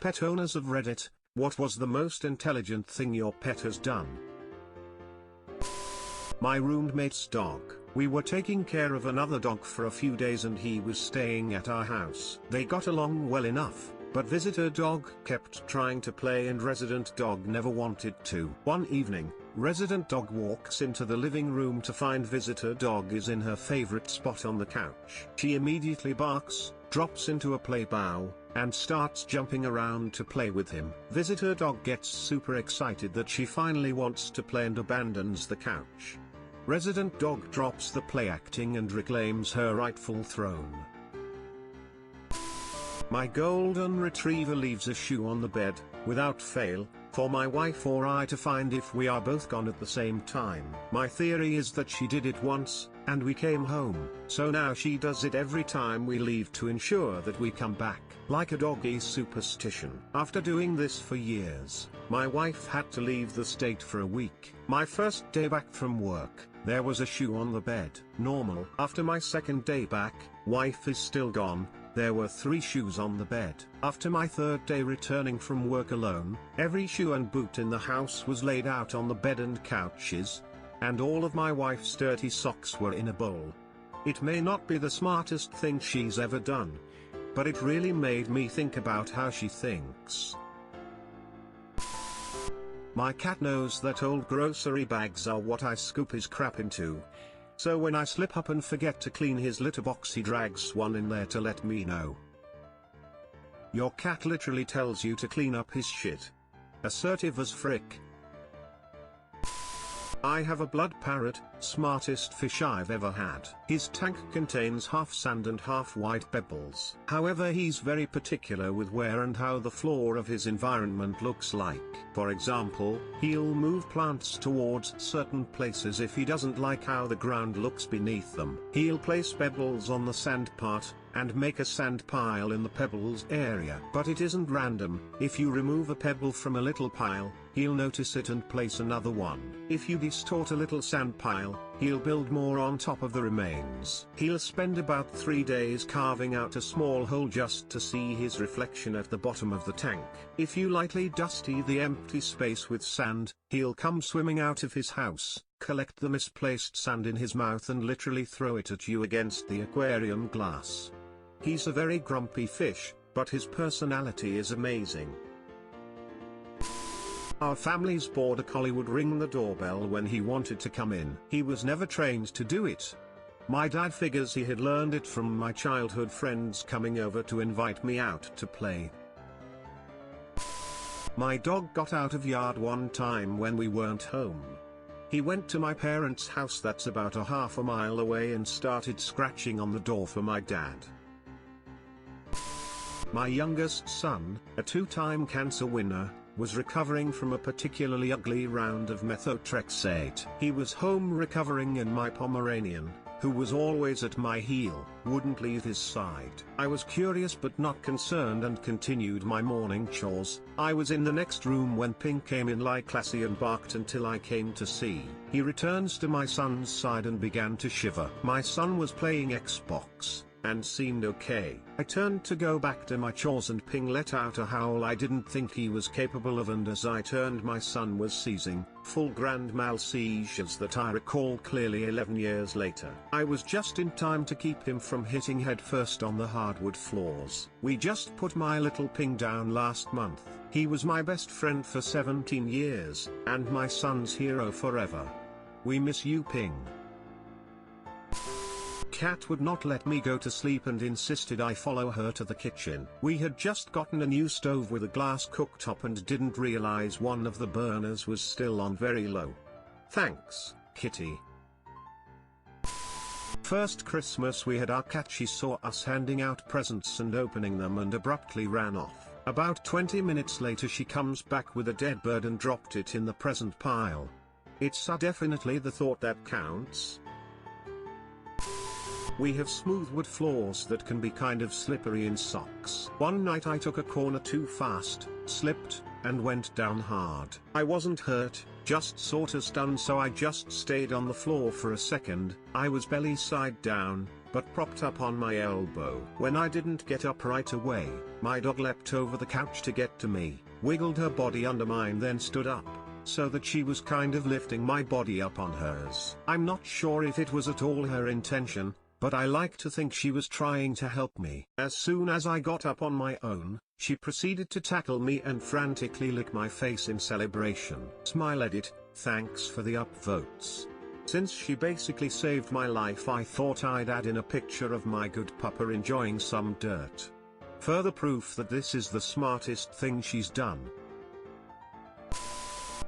Pet owners of Reddit, what was the most intelligent thing your pet has done? My roommate's dog. We were taking care of another dog for a few days and he was staying at our house. They got along well enough, but visitor dog kept trying to play and resident dog never wanted to. One evening, resident dog walks into the living room to find visitor dog is in her favorite spot on the couch. She immediately barks, drops into a play bow, and starts jumping around to play with him. Visitor dog gets super excited that she finally wants to play and abandons the couch. Resident dog drops the play acting and reclaims her rightful throne. My golden retriever leaves a shoe on the bed, without fail, for my wife or I to find if we are both gone at the same time. My theory is that she did it once, and we came home, so now she does it every time we leave to ensure that we come back, like a doggy superstition. After doing this for years, my wife had to leave the state for a week. My first day back from work, there was a shoe on the bed. Normal. After my second day back, wife is still gone. There were 3 shoes on the bed. After my third day returning from work alone, every shoe and boot in the house was laid out on the bed and couches, and all of my wife's dirty socks were in a bowl. It may not be the smartest thing she's ever done, but it really made me think about how she thinks. My cat knows that old grocery bags are what I scoop his crap into. So when I slip up and forget to clean his litter box, he drags one in there to let me know. Your cat literally tells you to clean up his shit. Assertive as frick. I have a blood parrot, smartest fish I've ever had. His tank contains half sand and half white pebbles. However, he's very particular with where and how the floor of his environment looks like. For example, he'll move plants towards certain places if he doesn't like how the ground looks beneath them. He'll place pebbles on the sand part, and make a sand pile in the pebbles area. But it isn't random. If you remove a pebble from a little pile, he'll notice it and place another one. If you distort a little sand pile, he'll build more on top of the remains. He'll spend about 3 days carving out a small hole just to see his reflection at the bottom of the tank. If you lightly dusty the empty space with sand, he'll come swimming out of his house, collect the misplaced sand in his mouth and literally throw it at you against the aquarium glass. He's a very grumpy fish, but his personality is amazing. Our family's border collie would ring the doorbell when he wanted to come in. He was never trained to do it. My dad figures he had learned it from my childhood friends coming over to invite me out to play. My dog got out of yard one time when we weren't home. He went to my parents' house that's about a half a mile away and started scratching on the door for my dad. My youngest son, a 2-time cancer winner, was recovering from a particularly ugly round of methotrexate. He was home recovering and my Pomeranian, who was always at my heel, wouldn't leave his side. I was curious but not concerned and continued my morning chores. I was in the next room when Pink came in like classy and barked until I came to see. He returns to my son's side and began to shiver. My son was playing Xbox, and seemed okay. I turned to go back to my chores and Ping let out a howl I didn't think he was capable of, and as I turned my son was seizing, full grand mal seizures that I recall clearly 11 years later. I was just in time to keep him from hitting headfirst on the hardwood floors. We just put my little Ping down last month. He was my best friend for 17 years, and my son's hero forever. We miss you, Ping. Cat would not let me go to sleep and insisted I follow her to the kitchen. We had just gotten a new stove with a glass cooktop and didn't realize one of the burners was still on very low. Thanks, Kitty. First Christmas we had our cat. She saw us handing out presents and opening them and abruptly ran off. About 20 minutes later she comes back with a dead bird and dropped it in the present pile. It's definitely the thought that counts. We have smooth wood floors that can be kind of slippery in socks. One night I took a corner too fast, slipped, and went down hard. I wasn't hurt, just sorta stunned, so I just stayed on the floor for a second. I was belly side down, but propped up on my elbow. When I didn't get up right away, My dog leapt over the couch to get to me, wiggled her body under mine, then stood up, so that she was kind of lifting my body up on hers. I'm not sure if it was at all her intention, but I like to think she was trying to help me. As soon as I got up on my own, she proceeded to tackle me and frantically lick my face in celebration. Smile edit, thanks for the upvotes. Since she basically saved my life, I thought I'd add in a picture of my good pupper enjoying some dirt. Further proof that this is the smartest thing she's done.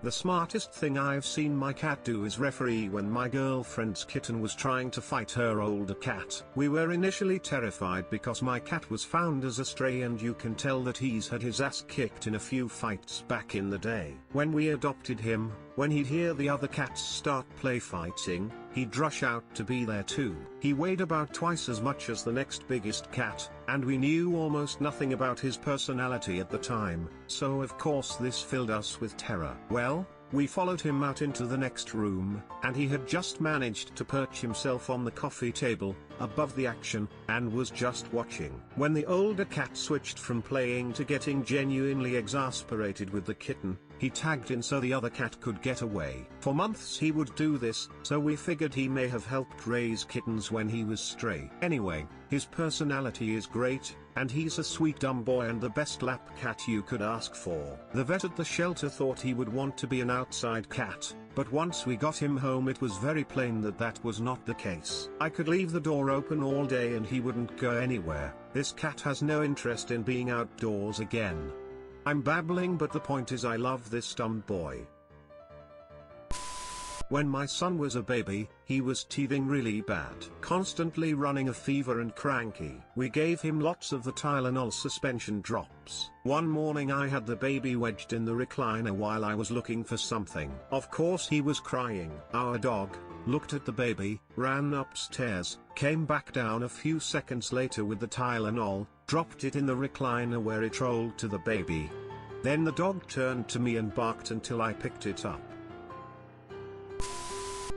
The smartest thing I've seen my cat do is referee when my girlfriend's kitten was trying to fight her older cat. We were initially terrified because my cat was found as a stray, and you can tell that he's had his ass kicked in a few fights back in the day. When we adopted him, when he'd hear the other cats start play fighting, he'd rush out to be there too. He weighed about twice as much as the next biggest cat, and we knew almost nothing about his personality at the time, so of course this filled us with terror. Well, we followed him out into the next room, and he had just managed to perch himself on the coffee table, above the action, and was just watching. When the older cat switched from playing to getting genuinely exasperated with the kitten, he tagged in so the other cat could get away. For months he would do this, so we figured he may have helped raise kittens when he was stray. Anyway, his personality is great, and he's a sweet dumb boy and the best lap cat you could ask for. The vet at the shelter thought he would want to be an outside cat, but once we got him home it was very plain that that was not the case. I could leave the door open all day and he wouldn't go anywhere. This cat has no interest in being outdoors again. I'm babbling, but the point is I love this dumb boy. When my son was a baby, he was teething really bad, constantly running a fever and cranky. We gave him lots of the Tylenol suspension drops. One morning I had the baby wedged in the recliner while I was looking for something. Of course he was crying. Our dog looked at the baby, ran upstairs, came back down a few seconds later with the Tylenol, dropped it in the recliner where it rolled to the baby. Then the dog turned to me and barked until I picked it up.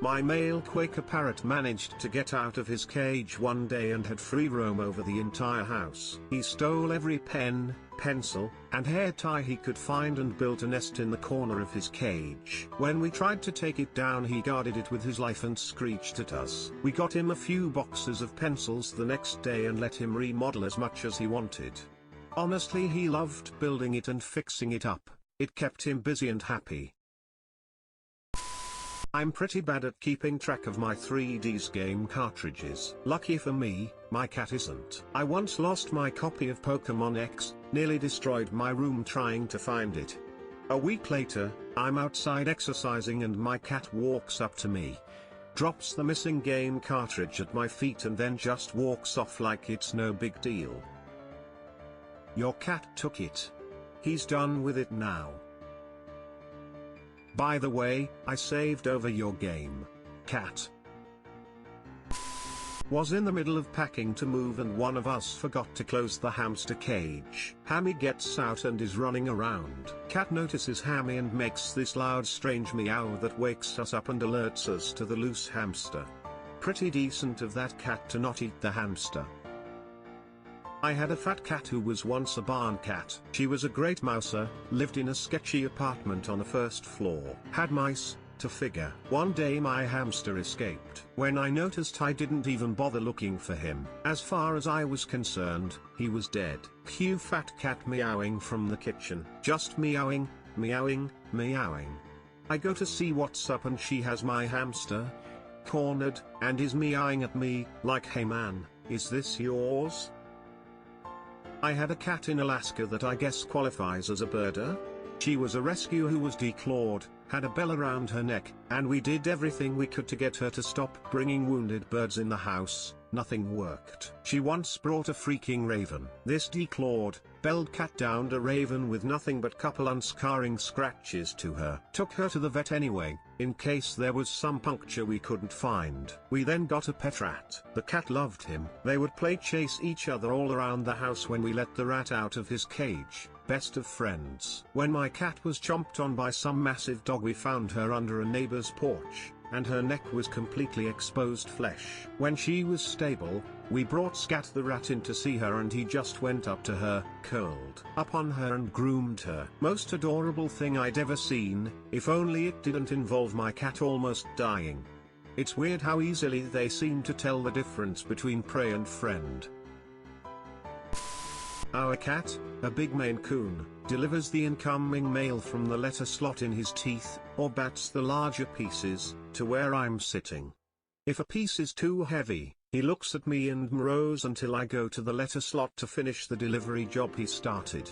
My male Quaker parrot managed to get out of his cage one day and had free roam over the entire house. He stole every pen, pencil, and hair tie he could find and built a nest in the corner of his cage. When we tried to take it down, he guarded it with his life and screeched at us. We got him a few boxes of pencils the next day and let him remodel as much as he wanted. Honestly, he loved building it and fixing it up. It kept him busy and happy. I'm pretty bad at keeping track of my 3Ds game cartridges. Lucky for me, my cat isn't. I once lost my copy of Pokemon X, nearly destroyed my room trying to find it. A week later, I'm outside exercising and my cat walks up to me, drops the missing game cartridge at my feet and then just walks off like it's no big deal. Your cat took it. He's done with it now. By the way, I saved over your game. Cat was in the middle of packing to move and one of us forgot to close the hamster cage. Hammy gets out and is running around. Cat notices Hammy and makes this loud strange meow that wakes us up and alerts us to the loose hamster. Pretty decent of that cat to not eat the hamster. I had a fat cat who was once a barn cat. She was a great mouser, lived in a sketchy apartment on the first floor. Had mice, to figure. One day my hamster escaped. When I noticed, I didn't even bother looking for him. As far as I was concerned, he was dead. Cue fat cat meowing from the kitchen. Just meowing, meowing, meowing. I go to see what's up and she has my hamster cornered, and is meowing at me, like, hey man, is this yours? I had a cat in Alaska that I guess qualifies as a birder. She was a rescue who was declawed, had a bell around her neck, and we did everything we could to get her to stop bringing wounded birds in the house. Nothing worked. She once brought a freaking raven. This declawed, belled cat downed a raven with nothing but couple unscarring scratches to her. Took her to the vet anyway, in case there was some puncture we couldn't find. We then got a pet rat. The cat loved him. They would play chase each other all around the house when we let the rat out of his cage. Best of friends. When my cat was chomped on by some massive dog, we found her under a neighbor's porch, and her neck was completely exposed flesh. When she was stable, We brought Scat the rat in to see her and he just went up to her, curled up on her and groomed her. Most adorable thing I'd ever seen, if only it didn't involve my cat almost dying. It's weird how easily they seem to tell the difference between prey and friend. Our cat, a big Maine Coon, delivers the incoming mail from the letter slot in his teeth, or bats the larger pieces, to where I'm sitting. If a piece is too heavy, he looks at me and merows until I go to the letter slot to finish the delivery job he started.